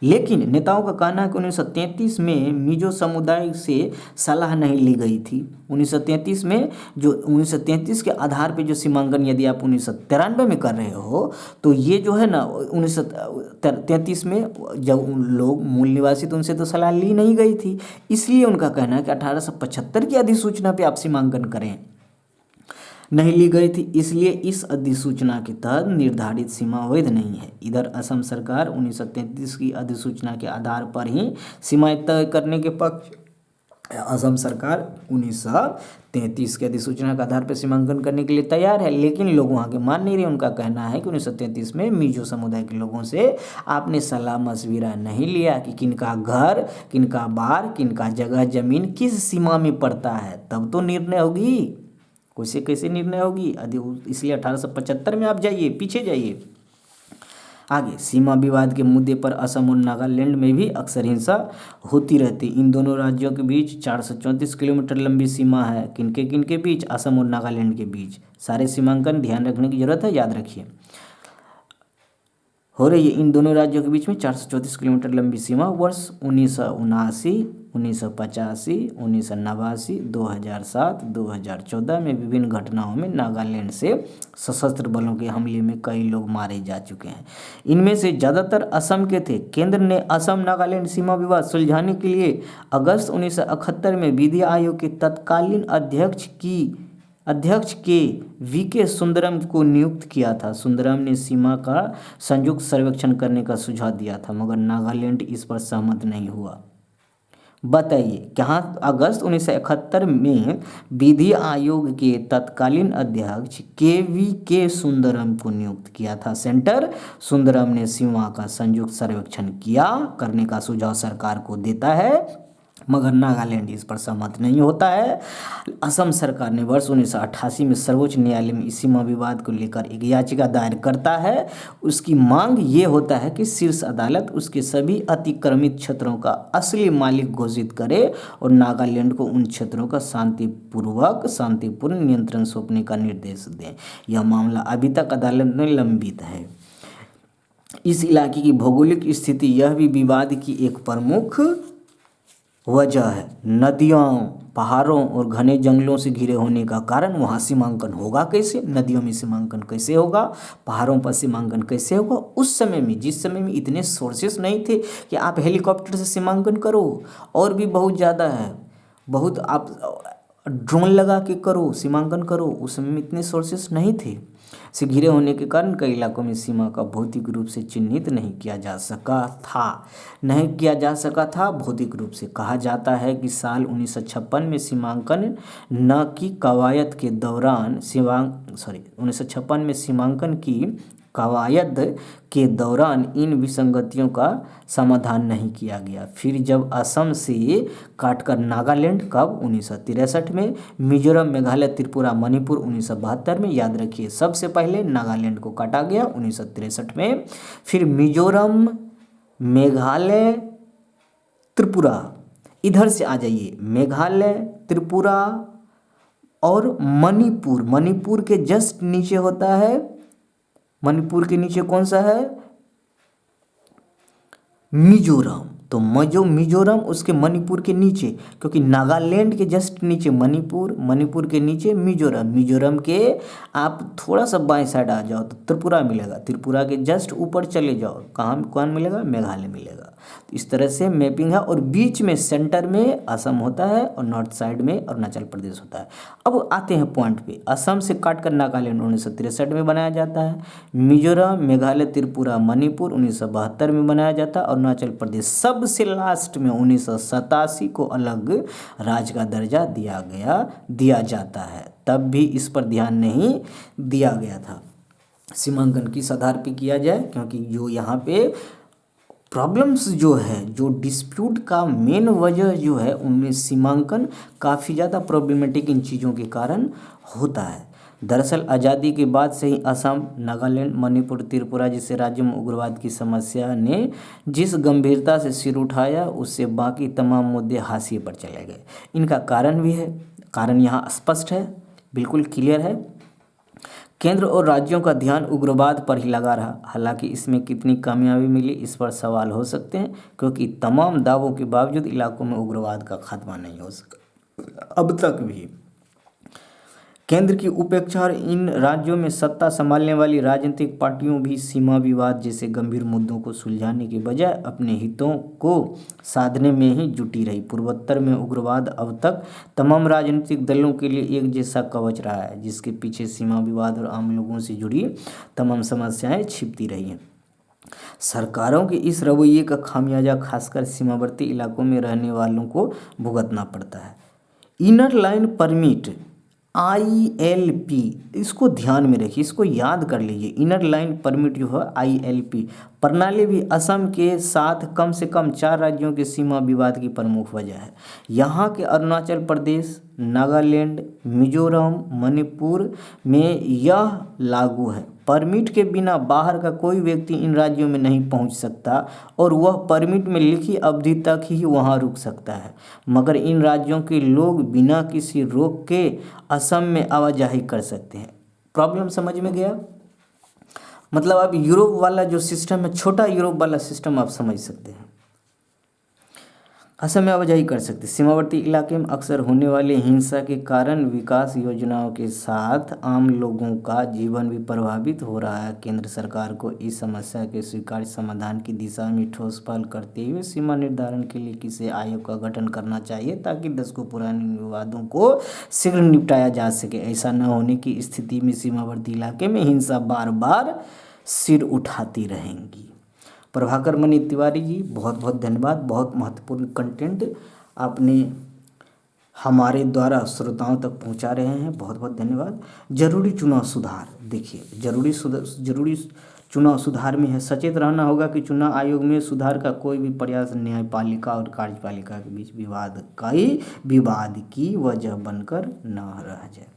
लेकिन नेताओं का कहना है कि 1933 में मिजो समुदाय से सलाह नहीं ली गई थी। 1933 में जो 1933 के आधार पे जो सीमांकन यदि आप 1993 में कर रहे हो तो ये जो है ना 1933 में जब लोग मूल निवासी तो उनसे तो सलाह ली नहीं गई थी, इसलिए उनका कहना है कि 1875 की अधिसूचना पे आप सीमांकन करें, नहीं ली गई थी, इसलिए इस अधिसूचना के तहत निर्धारित सीमा वैध नहीं है। इधर असम सरकार 1933 की अधिसूचना के आधार पर ही सीमाएं तय करने के पक्ष, असम सरकार 1933 के अधिसूचना के आधार पर सीमांकन करने के लिए तैयार है, लेकिन लोग वहाँ के मान नहीं रहे। उनका कहना है कि 1933 में मिजो समुदाय के लोगों से आपने सलाह मशविरा नहीं लिया कि किनका घर, किनका बार, किनका जगह जमीन किस सीमा में पड़ता है, तब तो निर्णय होगी। कैसे कैसे निर्णय होगी? इसलिए 1875 में आप जाइए, पीछे जाइए। आगे सीमा विवाद के मुद्दे पर असम और नागालैंड में भी अक्सर हिंसा होती रहती। इन दोनों राज्यों के बीच 434 किलोमीटर लंबी सीमा है। किनके बीच? असम और नागालैंड के बीच। सारे सीमांकन ध्यान रखने की जरूरत है, याद रखिए हो रही है। इन दोनों राज्यों के बीच में 434 किलोमीटर लंबी सीमा वर्ष 1979 1985, 1989, 2007, 2014 में विभिन्न घटनाओं में नागालैंड से सशस्त्र बलों के हमले में कई लोग मारे जा चुके हैं। इनमें से ज़्यादातर असम के थे। केंद्र ने असम नागालैंड सीमा विवाद सुलझाने के लिए अगस्त 1971 में विधि आयोग के तत्कालीन अध्यक्ष के वीके सुंदरम को नियुक्त किया था। सुंदरम ने सीमा का संयुक्त सर्वेक्षण करने का सुझाव दिया था, मगर नागालैंड इस पर सहमत नहीं हुआ। बताइए, कहाँ अगस्त 1971 में विधि आयोग के तत्कालीन अध्यक्ष के सुंदरम को नियुक्त किया था। सेंटर सुंदरम ने सीमा का संयुक्त सर्वेक्षण करने का सुझाव सरकार को देता है, मगर नागालैंड इस पर सहमत नहीं होता है। असम सरकार ने वर्ष 1988 में सर्वोच्च न्यायालय में इस सीमा विवाद को लेकर एक याचिका दायर करता है। उसकी मांग ये होता है कि शीर्ष अदालत उसके सभी अतिक्रमित क्षेत्रों का असली मालिक घोषित करे और नागालैंड को उन क्षेत्रों का शांतिपूर्ण नियंत्रण सौंपने का निर्देश दें। यह मामला अभी तक अदालत में लंबित है। इस इलाके की भौगोलिक स्थिति यह भी विवाद की एक प्रमुख वजह है। नदियों, पहाड़ों और घने जंगलों से घिरे होने का कारण वहाँ सीमांकन होगा कैसे? नदियों में सीमांकन कैसे होगा? पहाड़ों पर सीमांकन कैसे होगा? उस समय में, जिस समय में इतने सोर्सेस नहीं थे कि आप हेलीकॉप्टर से सीमांकन करो, और भी बहुत ज़्यादा है, बहुत आप ड्रोन लगा के करो, सीमांकन करो, उस समय में इतने सोर्सेस नहीं थे। से घिरे होने के कारण कई इलाकों में सीमा का भौतिक रूप से चिन्हित नहीं किया जा सका था। भौतिक रूप से कहा जाता है कि साल 1956 में सीमांकन न की कवायद के दौरान 1956 में सीमांकन की कवायद के दौरान इन विसंगतियों का समाधान नहीं किया गया। फिर जब असम से काटकर नागालैंड, कब? 1963 में, मिजोरम, मेघालय, त्रिपुरा, मणिपुर 1972 में। याद रखिए, सबसे पहले नागालैंड को काटा गया 1963 में, फिर मिजोरम, मेघालय, त्रिपुरा। इधर से आ जाइए, मेघालय, त्रिपुरा और मणिपुर के जस्ट नीचे होता है, मणिपुर के नीचे कौन सा है? मिजोरम। तो मिजोरम उसके मणिपुर के नीचे, क्योंकि नागालैंड के जस्ट नीचे मणिपुर के नीचे मिजोरम के आप थोड़ा सा बाएं साइड आ जाओ तो त्रिपुरा मिलेगा, त्रिपुरा के जस्ट ऊपर चले जाओ, कौन मिलेगा? मेघालय मिलेगा। तो इस तरह से मैपिंग है, और बीच में सेंटर में असम होता है और नॉर्थ साइड में अरुणाचल प्रदेश होता है। अब आते हैं पॉइंट पे। असम से काटकर नागालैंड 1963 में बनाया जाता है, मिजोरम, मेघालय, त्रिपुरा, मणिपुर 1972 में बनाया जाता है, अरुणाचल प्रदेश सबसे लास्ट में 1987 को अलग राज्य का दर्जा दिया जाता है। तब भी इस पर ध्यान नहीं दिया गया था। सीमांकन किस आधार पे किया जाए? क्योंकि जो यहाँ पे प्रॉब्लम्स जो है, जो डिस्प्यूट का मेन वजह जो है, उनमें सीमांकन काफ़ी ज़्यादा प्रॉब्लमेटिक इन चीज़ों के कारण होता है। दरअसल आज़ादी के बाद से ही असम, नागालैंड, मणिपुर, त्रिपुरा जैसे राज्यों में उग्रवाद की समस्या ने जिस गंभीरता से सिर उठाया, उससे बाकी तमाम मुद्दे हाशिए पर चले गए। इनका कारण भी है, कारण यहाँ स्पष्ट है, बिल्कुल क्लियर है। केंद्र और राज्यों का ध्यान उग्रवाद पर ही लगा रहा। हालांकि इसमें कितनी कामयाबी मिली, इस पर सवाल हो सकते हैं, क्योंकि तमाम दावों के बावजूद इलाकों में उग्रवाद का खात्मा नहीं हो सका अब तक भी। केंद्र की उपेक्षा और इन राज्यों में सत्ता संभालने वाली राजनीतिक पार्टियों भी सीमा विवाद जैसे गंभीर मुद्दों को सुलझाने के बजाय अपने हितों को साधने में ही जुटी रही। पूर्वोत्तर में उग्रवाद अब तक तमाम राजनीतिक दलों के लिए एक जैसा कवच रहा है, जिसके पीछे सीमा विवाद और आम लोगों से जुड़ी तमाम समस्याएं छिपती रही हैं। सरकारों के इस रवैये का खामियाजा खासकर सीमावर्ती इलाकों में रहने वालों को भुगतना पड़ता है। इनर लाइन परमिट, ILP, इसको ध्यान में रखिए, इसको याद कर लीजिए। इनर लाइन परमिट जो है ILP प्रणाली भी असम के साथ कम से कम 4 राज्यों के सीमा विवाद की प्रमुख वजह है। यहाँ के अरुणाचल प्रदेश, नागालैंड, मिजोरम, मणिपुर में यह लागू है। परमिट के बिना बाहर का कोई व्यक्ति इन राज्यों में नहीं पहुंच सकता और वह परमिट में लिखी अवधि तक ही वहां रुक सकता है, मगर इन राज्यों के लोग बिना किसी रोक के असम में आवाजाही कर सकते हैं। प्रॉब्लम समझ में गया? मतलब अब यूरोप वाला जो सिस्टम है, छोटा यूरोप वाला सिस्टम आप समझ सकते हैं। असमयावजाही कर सकते। सीमावर्ती इलाके में अक्सर होने वाली हिंसा के कारण विकास योजनाओं के साथ आम लोगों का जीवन भी प्रभावित हो रहा है। केंद्र सरकार को इस समस्या के स्वीकार्य समाधान की दिशा में ठोस पहल करते हुए सीमा निर्धारण के लिए किसी आयोग का गठन करना चाहिए ताकि दशकों पुराने विवादों को शीघ्र निपटाया जा सके। ऐसा न होने की स्थिति में सीमावर्ती इलाके में हिंसा बार बार सिर उठाती रहेंगी। प्रभाकर मणि तिवारी जी, बहुत बहुत धन्यवाद। बहुत महत्वपूर्ण कंटेंट आपने हमारे द्वारा श्रोताओं तक पहुंचा रहे हैं, बहुत बहुत धन्यवाद। जरूरी चुनाव सुधार, देखिए जरूरी चुनाव सुधार में है सचेत रहना होगा कि चुनाव आयोग में सुधार का कोई भी प्रयास न्यायपालिका और कार्यपालिका के बीच विवाद की वजह बनकर न रह जाए।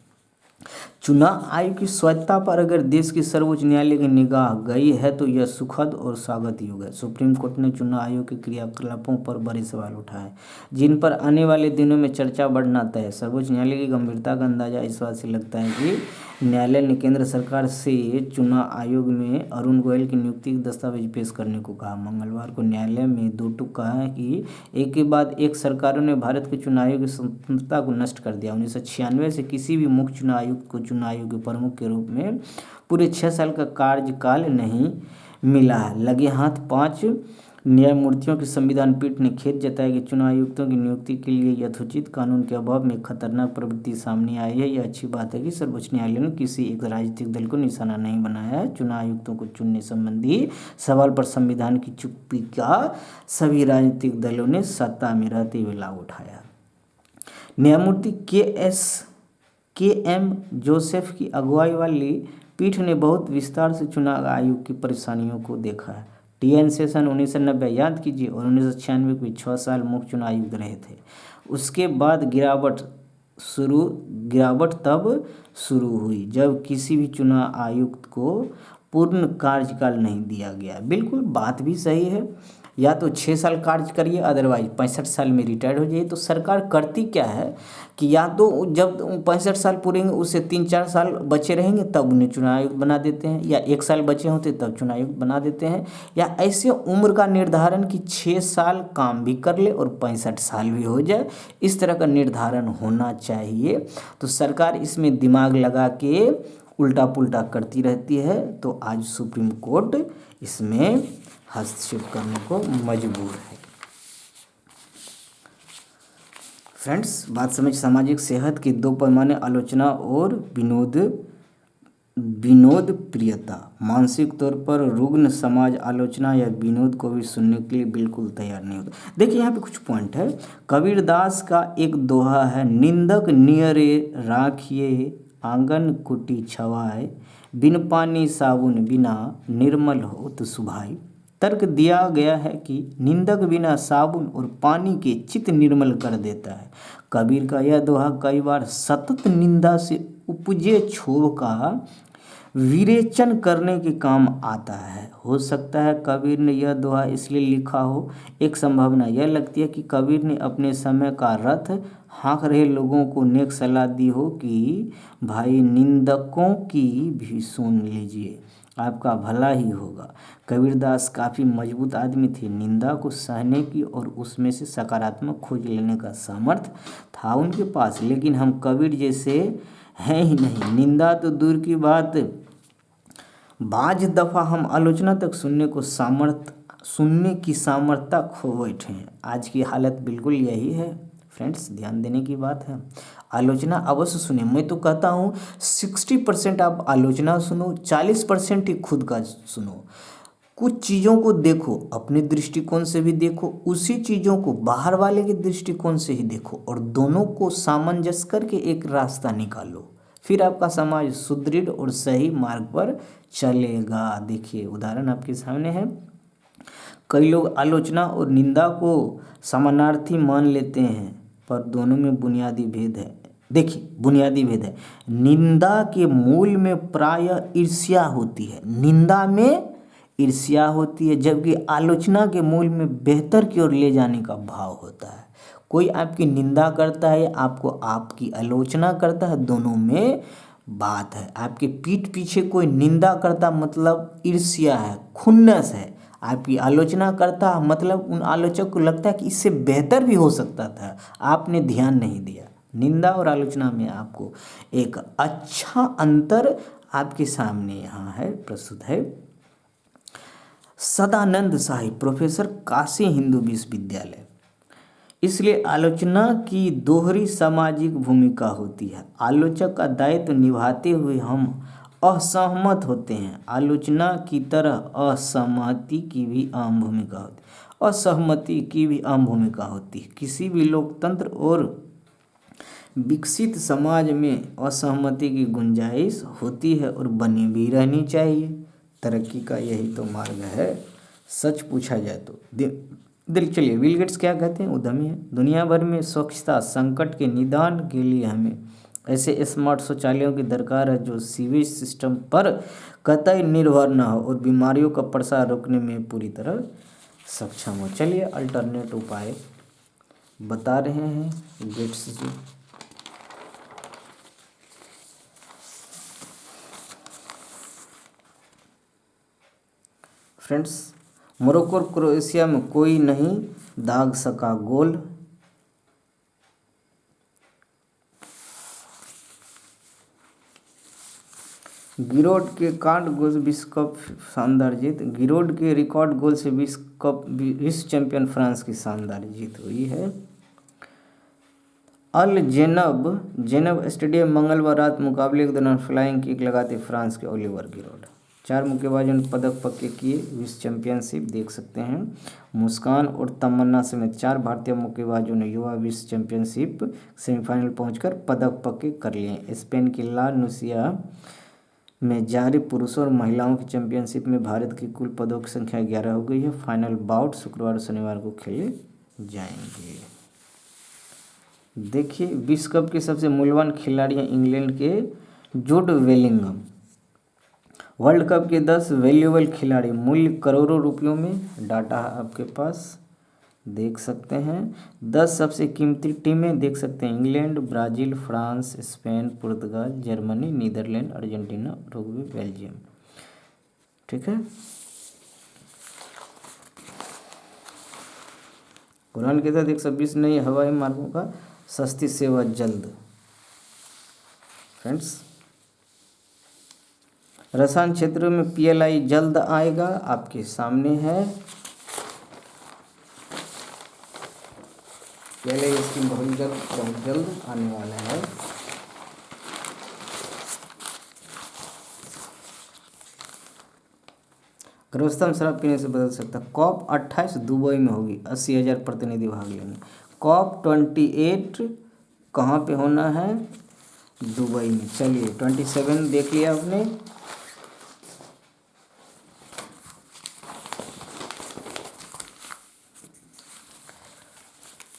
चुनाव आयोग की स्वायत्तता पर अगर देश की सर्वोच्च न्यायालय की निगाह गई है तो यह सुखद और स्वागत योग्य है। सुप्रीम कोर्ट ने चुनाव आयोग के क्रियाकलापों पर बड़े सवाल उठाए जिन पर आने वाले दिनों में चर्चा बढ़ना तय है। सर्वोच्च न्यायालय की गंभीरता का अंदाजा इस बात से लगता है कि न्यायालय ने केंद्र सरकार से चुनाव आयोग में अरुण गोयल की नियुक्ति के दस्तावेज पेश करने को कहा। मंगलवार को न्यायालय में दो टूक कहा है कि एक के बाद एक सरकारों ने भारत के चुनाव आयोग की स्वतंत्रता को नष्ट कर दिया। 1996 से किसी भी मुख्य चुनाव आयुक्त को चुनाव आयोग के प्रमुख के रूप में पूरे 6 साल का कार्यकाल नहीं मिला है। लगे हाथ 5 न्यायमूर्तियों की संविधान पीठ ने खेद जताया कि चुनाव आयुक्तों की नियुक्ति के लिए यथोचित कानून के अभाव में खतरनाक प्रवृत्ति सामने आई है। यह अच्छी बात है कि सर्वोच्च न्यायालय ने किसी एक राजनीतिक दल को निशाना नहीं बनाया है। चुनाव आयुक्तों को चुनने संबंधी सवाल पर संविधान की चुप्पी का सभी राजनीतिक दलों ने सत्ता में रहते हुए लाभ उठाया। न्यायमूर्ति के.एम. जोसेफ की अगुवाई वाली पीठ ने बहुत विस्तार से चुनाव आयोग की परेशानियों को देखा है। टी.एन. शेषन 1990 याद कीजिए और 1996 में 6 साल मुख्य चुनाव आयुक्त रहे थे। उसके बाद गिरावट तब शुरू हुई जब किसी भी चुनाव आयुक्त को पूर्ण कार्यकाल नहीं दिया गया। बिल्कुल बात भी सही है, या तो 6 साल कार्य करिए अदरवाइज 65 साल में रिटायर हो जाइए। तो सरकार करती क्या है कि या तो जब 65 साल पूरेंगे उससे 3-4 साल बचे रहेंगे तब उन्हें चुनाव आयुक्त बना देते हैं, या 1 साल बचे होते तब चुनाव आयुक्त बना देते हैं, या ऐसे उम्र का निर्धारण कि 6 साल काम भी कर ले और 65 साल भी हो जाए, इस तरह का निर्धारण होना चाहिए। तो सरकार इसमें दिमाग लगा के उल्टा पुल्टा करती रहती है। तो आज सुप्रीम कोर्ट इसमें हस्तक्षेप करने को मजबूर है। फ्रेंड्स, बात समझ। सामाजिक सेहत के 2 पैमाने, आलोचना और विनोद प्रियता। मानसिक तौर पर रुग्ण समाज आलोचना या विनोद को भी सुनने के लिए बिल्कुल तैयार नहीं होता। देखिए यहाँ पे कुछ पॉइंट है। कबीरदास का एक दोहा है, निंदक नियरे राखिए आंगन कुटी छवाए, बिन पानी साबुन बिना निर्मल होत सुभाई। तर्क दिया गया है कि निंदक बिना साबुन और पानी के चित्त निर्मल कर देता है। कबीर का यह दोहा कई बार सतत निंदा से उपजे क्षोभ का विरेचन करने के काम आता है। हो सकता है कबीर ने यह दोहा इसलिए लिखा हो। एक संभावना यह लगती है कि कबीर ने अपने समय का रथ हाँक रहे लोगों को नेक सलाह दी हो कि भाई निंदकों की भी सुन लीजिए, आपका भला ही होगा। कबीरदास काफ़ी मजबूत आदमी थे। निंदा को सहने की और उसमें से सकारात्मक खोज लेने का सामर्थ्य था उनके पास, लेकिन हम कबीर जैसे हैं ही नहीं। निंदा तो दूर की बात, बाज दफ़ा हम आलोचना तक सुनने की सामर्थ्यता खो बैठे हैं। आज की हालत बिल्कुल यही है। फ्रेंड्स, ध्यान देने की बात है। आलोचना अवश्य सुने। मैं तो कहता हूँ 60% आप आलोचना सुनो, 40% ही खुद का सुनो। कुछ चीज़ों को देखो, अपने दृष्टिकोण से भी देखो, उसी चीज़ों को बाहर वाले के दृष्टिकोण से ही देखो और दोनों को सामंजस्य करके एक रास्ता निकालो। फिर आपका समाज सुदृढ़ और सही मार्ग पर चलेगा। देखिए उदाहरण आपके सामने है। कई लोग आलोचना और निंदा को समानार्थी मान लेते हैं, पर दोनों में बुनियादी भेद है। देखिए बुनियादी भेद है। निंदा के मूल में प्रायः ईर्ष्या होती है, निंदा में ईर्ष्या होती है, जबकि आलोचना के मूल में बेहतर की ओर ले जाने का भाव होता है। कोई आपकी निंदा करता है, आपको आपकी आलोचना करता है, दोनों में बात है। आपके पीठ पीछे कोई निंदा करता मतलब ईर्ष्या है, खुन्नस है। आपकी आलोचना करता, मतलब उन आलोचक को लगता है कि इससे बेहतर भी हो सकता था, आपने ध्यान नहीं दिया। निंदा और आलोचना में आपको एक अच्छा अंतर आपके सामने यहाँ है, प्रस्तुत है। सदानंद शाही, प्रोफेसर, काशी हिंदू विश्वविद्यालय। इसलिए आलोचना की दोहरी सामाजिक भूमिका होती है। आलोचक का दायित्व निभाते हुए हम असहमत होते हैं। आलोचना की तरह असहमति की भी अहम भूमिका होती है। असहमति की भी अहम भूमिका होती है। किसी भी लोकतंत्र और विकसित समाज में असहमति की गुंजाइश होती है और बनी भी रहनी चाहिए। तरक्की का यही तो मार्ग है, सच पूछा जाए तो। चलिए, बिल गेट्स क्या कहते हैं? उद्यमी है। दुनिया भर में स्वच्छता संकट के निदान के लिए हमें ऐसे स्मार्ट शौचालयों की दरकार है जो सीवेज सिस्टम पर कतई निर्भर न हो और बीमारियों का प्रसार रोकने में पूरी तरह सक्षम हो। चलिए, अल्टरनेट उपाय बता रहे हैं गेट्स जी। फ्रेंड्स, मोरक्को और क्रोएशिया में कोई नहीं दाग सका गोल। गिरोड के कांड गोल विश्व कप शानदार जीत। गिरोड के रिकॉर्ड गोल से विश्व चैंपियन फ्रांस की शानदार जीत हुई है। अल जेनब स्टेडियम मंगलवार रात मुकाबले के दौरान फ्लाइंग किक लगाते फ्रांस के ओलिवर गिरोड। 4 मुक्केबाजों ने पदक पक्के किए। विश्व चैंपियनशिप देख सकते हैं। मुस्कान और तमन्ना समेत 4 भारतीय मुक्केबाजों ने युवा विश्व चैंपियनशिप सेमीफाइनल पहुंचकर पदक पक्के कर लिए। स्पेन की ला नुसिया में जारी पुरुषों और महिलाओं की चैंपियनशिप में भारत की कुल पदकों की संख्या 11 हो गई है। फाइनल बाउट शुक्रवार और शनिवार को खेले जाएंगे। देखिए, विश्व कप के सबसे मूल्यवान खिलाड़ी हैं इंग्लैंड के जूड बेलिंगम। वर्ल्ड कप के 10 वैल्यूएबल खिलाड़ी, मूल्य करोड़ों रुपयों में, डाटा आपके पास देख सकते हैं। 10 सबसे कीमती टीमें देख सकते हैं। इंग्लैंड, ब्राज़ील, फ्रांस, स्पेन, पुर्तगाल, Germany, Netherlands, Argentina, Uruguay, Belgium. ठीक है। कुरान के तहत 120 नए हवाई मार्गों का सस्ती सेवा जल्द। फ्रेंड्स, रसायन क्षेत्र में PLI जल्द आएगा, आपके सामने है। PLI स्कीम बहुत जल्द आने वाला है। गर्भावस्था शराब पीने से बदल सकता है। COP 28 दुबई में होगी। 80,000 प्रतिनिधि भाग लेंगे। COP 28 कहाँ पे होना है? दुबई में। चलिए, 27 देख लिया आपने।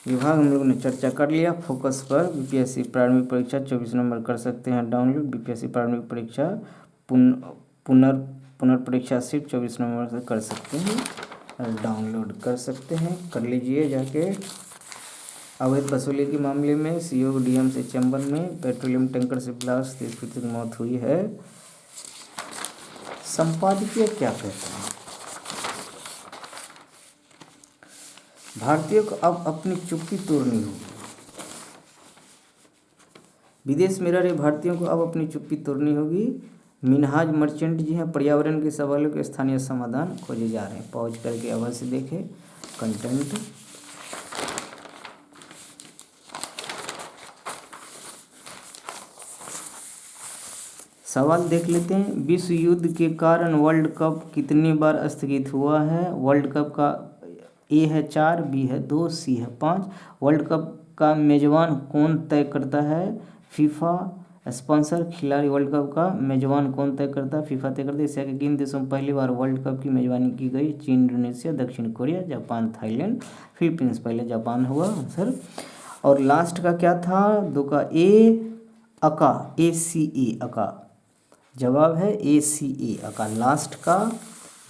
विभाग हम लोगों ने चर्चा कर लिया। फोकस पर BPSC प्रारंभिक परीक्षा 24 नंबर कर सकते हैं डाउनलोड। BPSC प्रारंभिक परीक्षा पुनर्परीक्षा सिर्फ 24 नंबर से कर सकते हैं डाउनलोड कर सकते हैं। कर लीजिए जाके। अवैध वसूली के मामले में CO DM से चैम्बर में पेट्रोलियम टैंकर से ब्लास्ट, 30 व्यक्ति की मौत हुई है। संपादकीय क्या कहते हैं? भारतीयों को अब अपनी चुप्पी तोड़नी होगी। विदेश में रह रहे भारतीयों को अब अपनी चुप्पी तोड़नी होगी। मिनहाज मर्चेंट जी हैं, पर्यावरण के सवालों के स्थानीय समाधान खोजे जा रहे हैं। पॉज करके अवश्य देखें कंटेंट। सवाल देख लेते हैं। विश्व युद्ध के कारण वर्ल्ड कप कितनी बार स्थगित हुआ है? वर्ल्ड कप का A है 4, B है 2, C है 5। वर्ल्ड कप का मेजबान कौन तय करता है? फीफा। स्पॉन्सर, खिलाड़ी। वर्ल्ड कप का मेजबान कौन तय करता है? फीफा तय करता है। एशिया के किन देशों में पहली बार वर्ल्ड कप की मेजबानी की गई? चीन, इंडोनेशिया, दक्षिण कोरिया, जापान, थाईलैंड, फिलीपींस। पहले जापान हुआ आंसर। और लास्ट का क्या था? 2 का ACE अका। जवाब है ACE अका। लास्ट का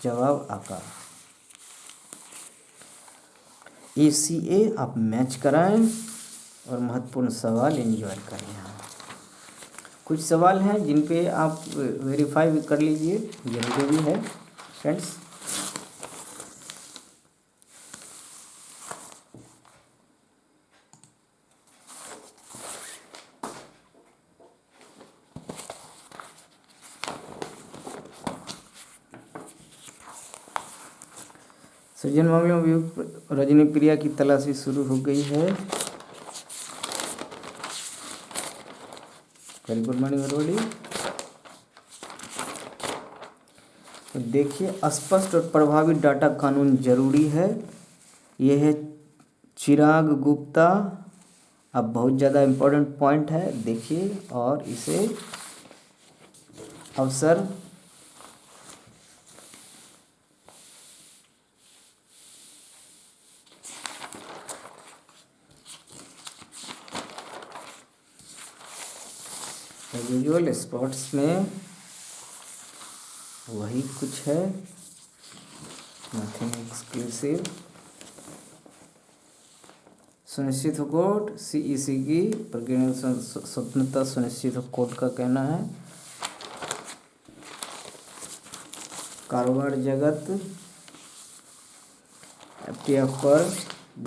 जवाब अका। ACA आप मैच कराएं और महत्वपूर्ण सवाल एंजॉय करें। यहाँ कुछ सवाल हैं जिन पे आप वेरीफाई कर लीजिए, जरूरी भी है फ्रेंड्स। सृजन मामले में अभियुक्त रजनी प्रिया की तलाशी शुरू हो गई है। Very good morning everybody. तो देखिए, स्पष्ट और प्रभावी डाटा कानून जरूरी है। यह है चिराग गुप्ता। अब बहुत ज़्यादा इम्पोर्टेंट पॉइंट है, देखिए, और इसे अवसर यूजुअल स्पोर्ट्स में वही कुछ है, नथिंग एक्सक्लूसिव। सुनिश्चित हो कोर्ट सीईसी की प्रक्रिया स्वतंत्रता सुनिश्चित हो कोर्ट का कहना है। कारोबार जगत एफटीएफ पर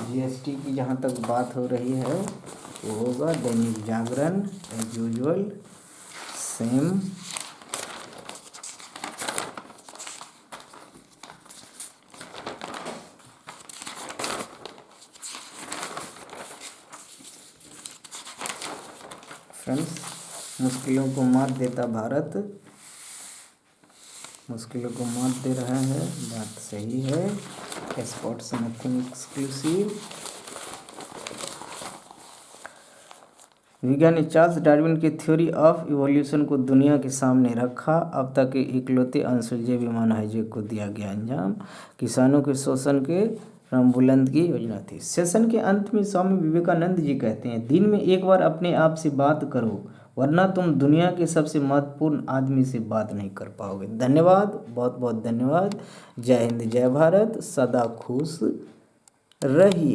जीएसटी की जहाँ तक बात हो रही है वो होगा। Dainik Jagran as usual same. Friends, मुश्किलों को मात देता भारत, मुश्किलों को मात दे रहा है, बात सही है। Sports nothing exclusive. वैज्ञानिक चार्ल्स डार्विन की थ्योरी ऑफ इवोल्यूशन को दुनिया के सामने रखा। अब तक के इकलौते अनसुलझे विमान हाईजैक को दिया गया अंजाम। किसानों के शोषण के रामबुलंद की योजना थी। सेशन के अंत में स्वामी विवेकानंद जी कहते हैं, दिन में एक बार अपने आप से बात करो, वरना तुम दुनिया के सबसे महत्वपूर्ण आदमी से बात नहीं कर पाओगे। धन्यवाद, बहुत बहुत धन्यवाद। जय हिंद, जय भारत, सदा खुश रहिए।